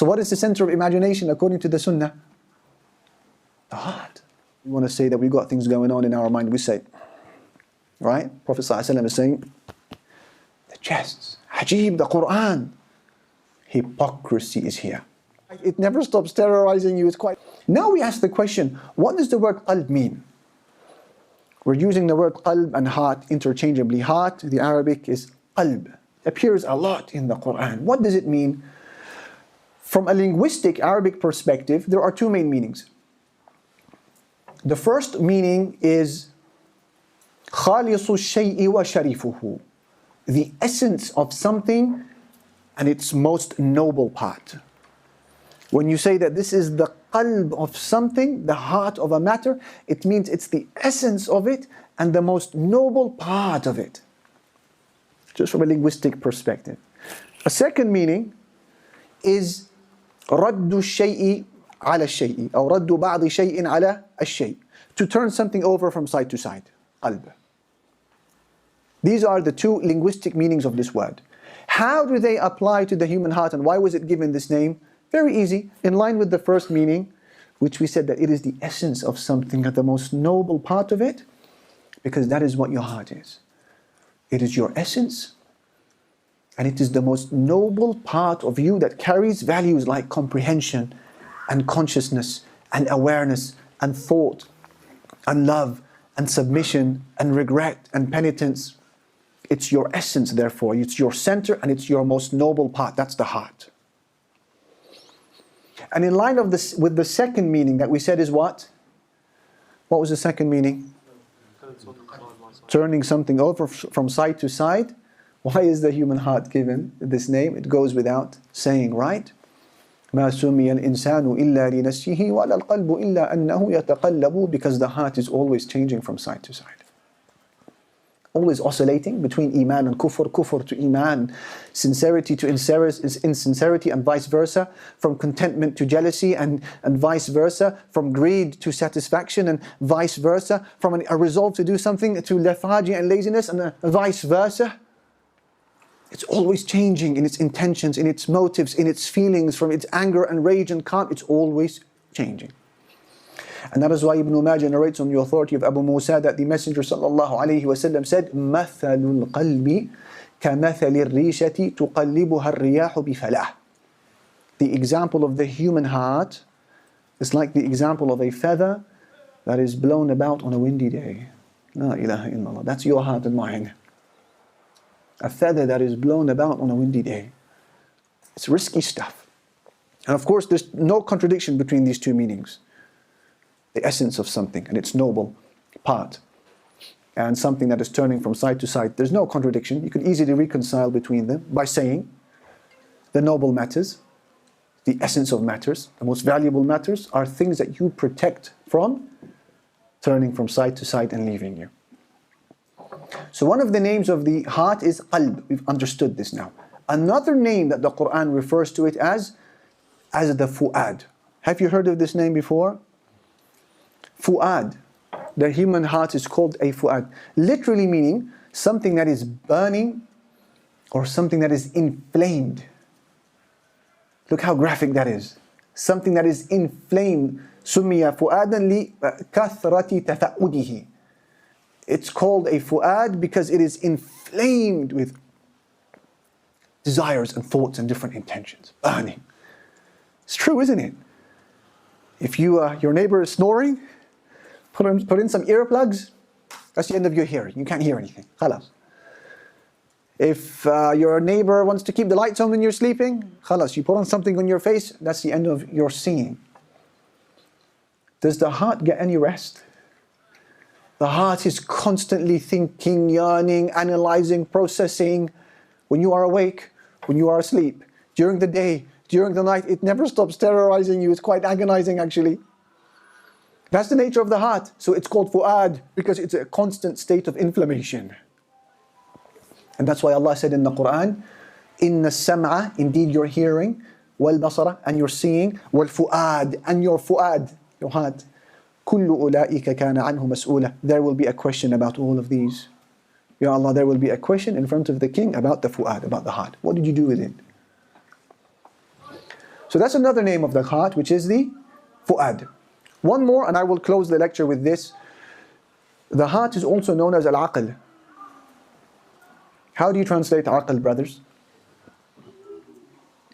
So what is the center of imagination according to the Sunnah? The heart. We want to say that we've got things going on in our mind, we say, right? Prophet ﷺ is saying, the chests, Ajib, the Quran. Hypocrisy is here. It never stops terrorizing you. It's quite... Now we ask the question, what does the word qalb mean? We're using the word qalb and heart interchangeably. Heart, the Arabic is qalb. Appears a lot in the Quran. What does it mean? From a linguistic Arabic perspective, there are two main meanings. The first meaning is خالص الشيء وشريفه, the essence of something and its most noble part. When you say that this is the qalb of something, the heart of a matter, it means it's the essence of it and the most noble part of it. Just from a linguistic perspective. A second meaning is رد الشيء على الشيء أو رد بعض شيء على الشيء, to turn something over from side to side. qalb. These are the two linguistic meanings of this word. How do they apply to the human heart and why was it given this name? Very easy, in line with the first meaning, which we said that it is the essence of something at the most noble part of it, because that is what your heart is. It is your essence, and it is the most noble part of you that carries values like comprehension and consciousness and awareness and thought and love and submission and regret and penitence. It's your essence, therefore. It's your center and it's your most noble part. That's the heart. And in line of this, with the second meaning that we said is what? What was the second meaning? Turning something over from side to side. Why is the human heart given this name? It goes without saying, right? ما سمي الإنسان إلا لنفسه ولا القلب إلا أنه يتقلب, because the heart is always changing from side to side. Always oscillating between iman and kufr, kufr to iman, sincerity to insincerity and vice versa, from contentment to jealousy and vice versa, from greed to satisfaction and vice versa, from a resolve to do something to lethargy and laziness and vice versa. It's always changing in its intentions, in its motives, in its feelings, from its anger and rage and calm. It's always changing. And that is why Ibn Majah narrates on the authority of Abu Musa that the Messenger ﷺ said, مَثَلُ الْقَلْبِ كَمَثَلِ الرِّيشَةِ تُقَلِّبُهَا الرِّيَاحُ بِفَلَاهِ. The example of the human heart is like the example of a feather that is blown about on a windy day. La ilaha illallah. That's your heart and mine. A feather that is blown about on a windy day. It's risky stuff. And of course, there's no contradiction between these two meanings. The essence of something and its noble part, and something that is turning from side to side. There's no contradiction. You can easily reconcile between them by saying the noble matters, the essence of matters, the most valuable matters are things that you protect from turning from side to side and leaving you. So one of the names of the heart is qalb. We've understood this now. Another name that the Quran refers to it as the fu'ad. Have you heard of this name before? Fu'ad. The human heart is called a fu'ad. Literally meaning something that is burning or something that is inflamed. Look how graphic that is. Something that is inflamed. سُمِّيَ فُؤَادًا لِكَثْرَةِ تَفَأُّدِهِ. It's called a fu'ad because it is inflamed with desires and thoughts and different intentions. Burning. It's true, isn't it? If your neighbor is snoring, put in some earplugs, that's the end of your hearing. You can't hear anything. Khalas. If your neighbor wants to keep the lights on when you're sleeping, khalas, you put on something on your face, that's the end of your seeing. Does the heart get any rest? The heart is constantly thinking, yearning, analyzing, processing. When you are awake, when you are asleep, during the day, during the night, it never stops terrorizing you. It's quite agonizing actually. That's the nature of the heart. So it's called fu'ad because it's a constant state of inflammation. And that's why Allah said in the Quran, إِنَّ السَّمْعَ, indeed your hearing, وَالْبَصَرَ, and your seeing, وَالْفُؤَاد, and your fu'ad, your heart. كُلُّ أُولَٰئِكَ كَانَ عَنْهُ مَسْئُولًا. There will be a question about all of these. Ya Allah, there will be a question in front of the king about the fu'ad, about the heart. What did you do with it? So that's another name of the heart, which is the fu'ad. One more, and I will close the lecture with this. The heart is also known as al-aql. How do you translate aql, brothers?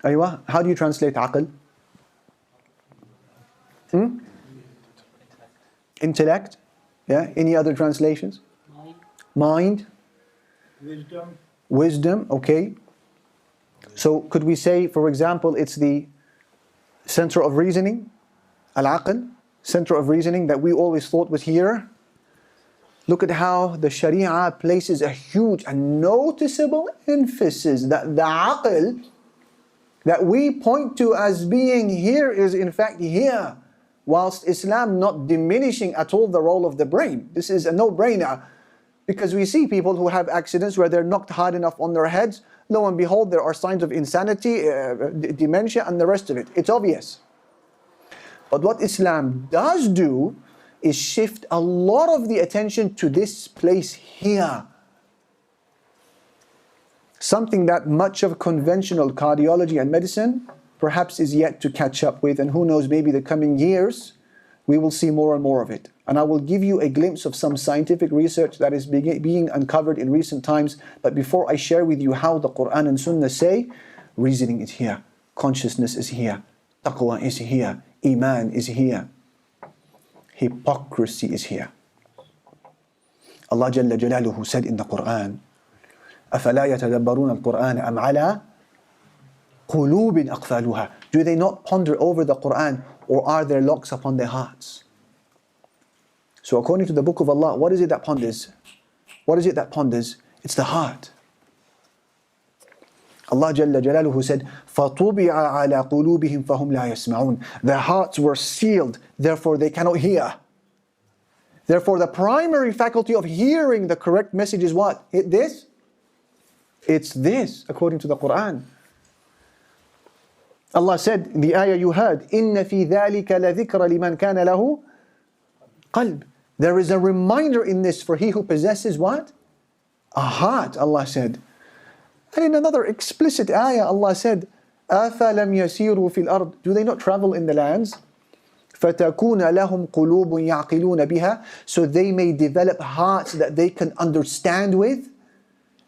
Aywa, how do you translate aql? Intellect. Yeah. Any other translations? Mind. Wisdom. Okay. So could we say, for example, it's the center of reasoning, al-aql, center of reasoning that we always thought was here? Look at how the Sharia places a huge and noticeable emphasis that the aql that we point to as being here is in fact here, whilst Islam not diminishing at all the role of the brain. This is a no-brainer, because we see people who have accidents where they're knocked hard enough on their heads, lo and behold there are signs of insanity, dementia and the rest of it. It's obvious. But what Islam does do is shift a lot of the attention to this place here. Something that much of conventional cardiology and medicine perhaps is yet to catch up with, and who knows, maybe the coming years we will see more and more of it. And I will give you a glimpse of some scientific research that is being uncovered in recent times. But before I share with you how the Quran and Sunnah say, reasoning is here, consciousness is here, taqwa is here, iman is here, hypocrisy is here. Allah Jalla Jalaluhu said in the Quran, أَفَلَا يَتَدَبَّرُونَ الْقُرْآنَ أَمْ عَلَىٰ قُلُوبٍ أَقْفَالُهَا. Do they not ponder over the Quran, or are there locks upon their hearts? So according to the book of Allah, what is it that ponders? What is it that ponders? It's the heart. Allah Jalla Jalaluhu said, فَطُبِعَ عَلَى قُلُوبِهِمْ فَهُمْ لَا يَسْمَعُونَ. Their hearts were sealed, therefore they cannot hear. Therefore the primary faculty of hearing the correct message is what? This? It's this, according to the Quran. Allah said in the ayah you heard, إِنَّ فِي ذَلِكَ لَذِكْرَ لِمَنْ كَانَ لَهُ قَلْبٌ. There is a reminder in this for he who possesses what? A heart, Allah said. And in another explicit ayah, Allah said, أَفَلَمْ يَسِيرُوا فِي الْأَرْضِ. Do they not travel in the lands? فَتَكُونَ لَهُمْ قُلُوبٌ يَعْقِلُونَ بِهَا. So they may develop hearts that they can understand with.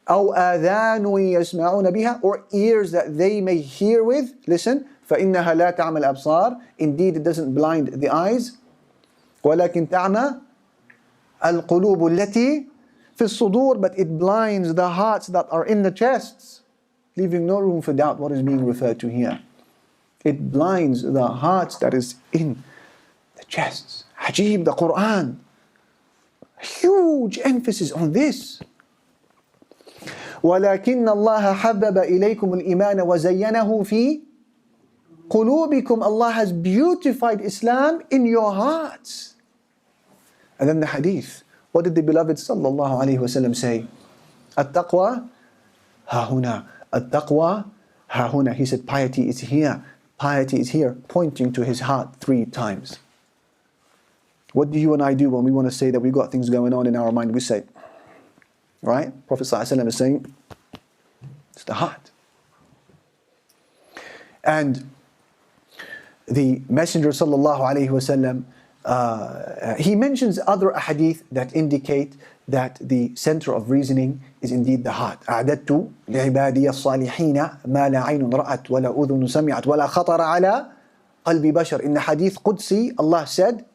أَوْ آذَانٌ يَسْمَعُونَ بِهَا. Or ears that they may hear with. Listen, فَإِنَّهَا لَا تَعْمَى الْأَبْصَارِ. Indeed, it doesn't blind the eyes. وَلَكِنْ تَعْمَى الْقُلُوبُ الَّتِي فِي الصُّدُورِ. But it blinds the hearts that are in the chests, leaving no room for doubt what is being referred to here. It blinds the hearts that is in the chests. Ajib, the Quran. Huge emphasis on this. وَلَكِنَّ اللَّهَ حَبَّبَ إِلَيْكُمُ الْإِيمَانَ وَزَيَّنَهُ فِي قُلُوبِكُمْ. Allah has beautified Islam in your hearts. And then the hadith. What did the beloved sallallahu alayhi wasallam say? At-taqwa ha-huna. At-taqwa ha-huna. He said piety is here. Piety is here, pointing to his heart 3 times. What do you and I do when we want to say that we've got things going on in our mind? We say, right? Prophet sallallahu alayhi wasallam is saying, it's the heart. And the Messenger sallallahu alayhi wasallam, he mentions other ahadith that indicate that the center of reasoning is indeed the heart. أعددت لعبادي الصالحين ما لا عين رأت ولا أذن سمعت ولا خطر على قلب بشر. In the hadith Qudsi, Allah said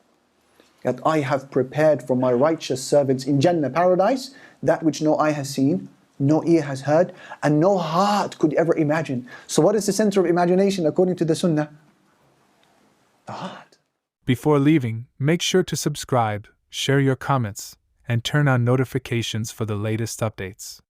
that I have prepared for my righteous servants in Jannah, paradise, that which no eye has seen, no ear has heard, and no heart could ever imagine. So what is the center of imagination according to the Sunnah? The heart. Before leaving, make sure to subscribe, share your comments, and turn on notifications for the latest updates.